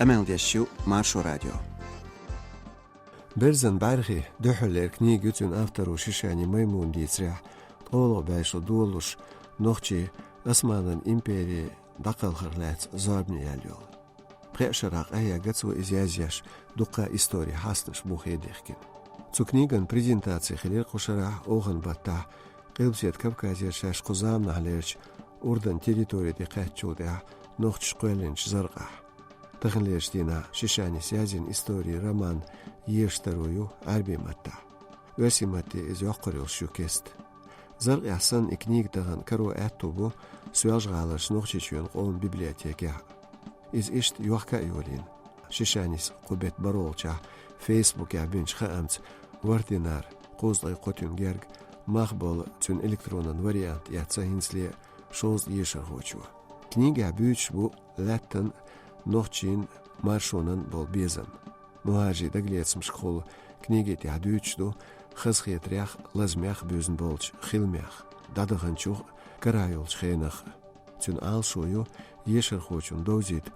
Ameldeshu Marsho Radio. Berzen Bargi, Duhler knieg utun aftaru Shishani Maimun Dietzreh, Olo Beisho Dolush, Nochi, Asmanan Imperie, Dakalherlets, Zarbni Eljol. Prescherach Aya Gatsu Izyaziash, Duka История Hasnish Buchedechkin. Zu Kniegen Präsentation Khilir Kusharah, Ogen Battah, Qilbsiet Kavkazia Shash Quzam Nahlech, Urdan Territorie de Qatchudah, Noch Qwelinch Zarqah. Тахнлештина Шишани Сязин истории роман Ештерою Арбимата. Весимати из Йокорил Шукест. Зарг Ясан и книг таган Кару Атубу Суяжгалаш Нохчичуен Qon библиотеке. Из Ишт Йохка Юлин. Шишанис Qubet Barolcha Facebook Ябинч Хаамц Вартинар Qozlay Qotungерг Махбол Тюн электронен вариант Яцахинсле Шоз Ешерхочу. Книга Бючбу Латтен Nochtjin Marshonen bol bezem. Muhaji dagletsm schol kniget ja Duitsdo, gesgeetrech lasmech beuzen bolch khilmech. Dadaganchuch karayol schenach. Tun alsoyo yesher khochun dozit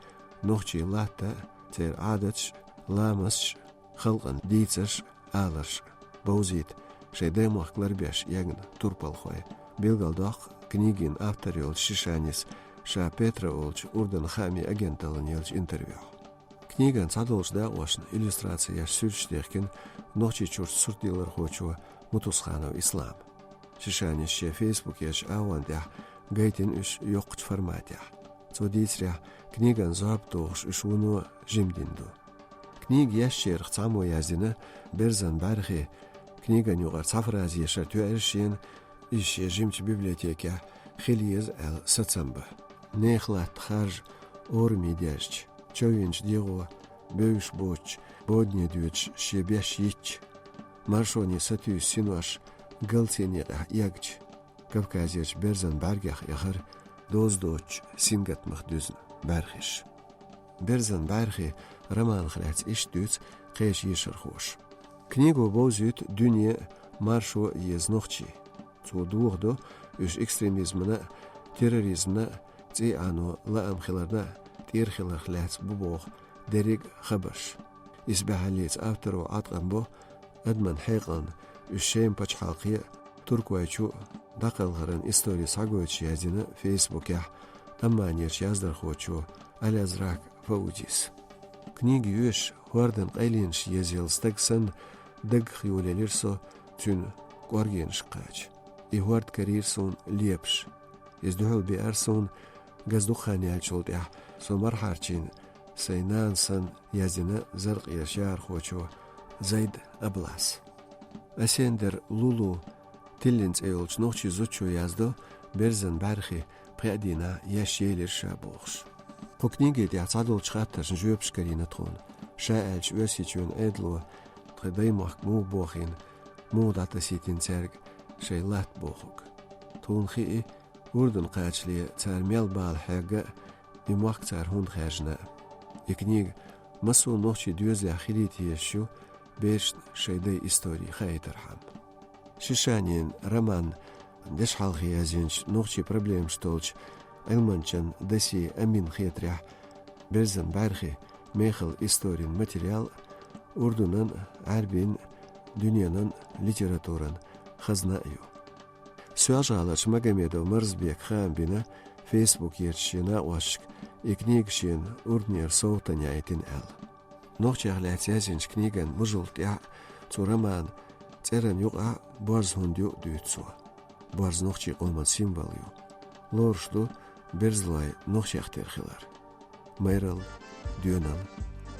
nochtji latta ter adach lamas khalqan dietsers alers bozit shedemach klarbesh yagn turpal khoy. Belgaldag knigin afteriol shishanis Ша Петра Олч Урдан Хами агенталан елч интервью. Книган цадолж да ошн иллюстрация сүрчдехкин нохчи чурт сурдилар хочу Мутусханов ислам. Шишани ше Facebook яш аванда гайтин үш йоқч форматя. Цодисря книган забтош үшуну жимдинду. Книг яшер цамо яздина Берзан Бархи книган югар цафраз яшер туэршин иш жимч библиотека Хилиез эл Сацамба. Нехлат харж ормидяч, човинч дего, бевш боч, бодне дюч, шебяш ич. Маршони сатю синуаш, галцени ягч. Кавказияч Берзан Баргях яхар, доздоч, сингат махдюзн, бархиш. Берзан Бархи роман хляц иш дюц, кэш ешер хош. Книгу бозют дюне маршо езнохчи. Цу духдо, үш экстремизмна, терроризмна, Ци ано лаам хиларна тир хилахлац бубох дериг хабаш. Избахалиц автору атqanбо адман хайqan үшем пачхалқия туркуайчу дақалғаран история сагойч язина Фейсбуке амманерч яздар хочу алязрак фаудис. Книги үш хуардан қайлинш язелстагсан даг хиулелерсо тюн куарген шқач. И хуард карирсон лепш. Издухал биарсон Газдухани ачулдя, сомар харчин, сайнансан язина зарq яшар хочу, зайд аблас. Асендер лулу тиллинц эйлч нохчи зучу яздо, Берзан Бархи пядина яшелер шабохш. По книге дя цадол чхатташ жөпшкарина трон, шаэлч өсичун эдлу, тредаймах му бохин, му датаситин церг, шейлат бохук. Тунхи Урдан қачли цармел бал хага имах цар хунд хажна. И книг масу нохчи дюзли ахилит ещу беш шейдей истории хайтархам. Шишанин роман дешхал хиязинч нохчи проблем штолч элманчан даси амин хитря Берзан Бархи мехал историн материал урдунан арбин дünyanın литературан хазнаю. Суяжалач Магомедов Марзбек Хамбина Facebook ерчина оашк и книгшин урднер соутаняйтин эл. Нохчаглац язинч книган мужултя цураман церен юга барз хундю дүйцу. Барз нохчи қолман символ ю. Лоршту берзлай нохчахтер хилар. Майрал дюнал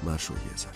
маршу езар.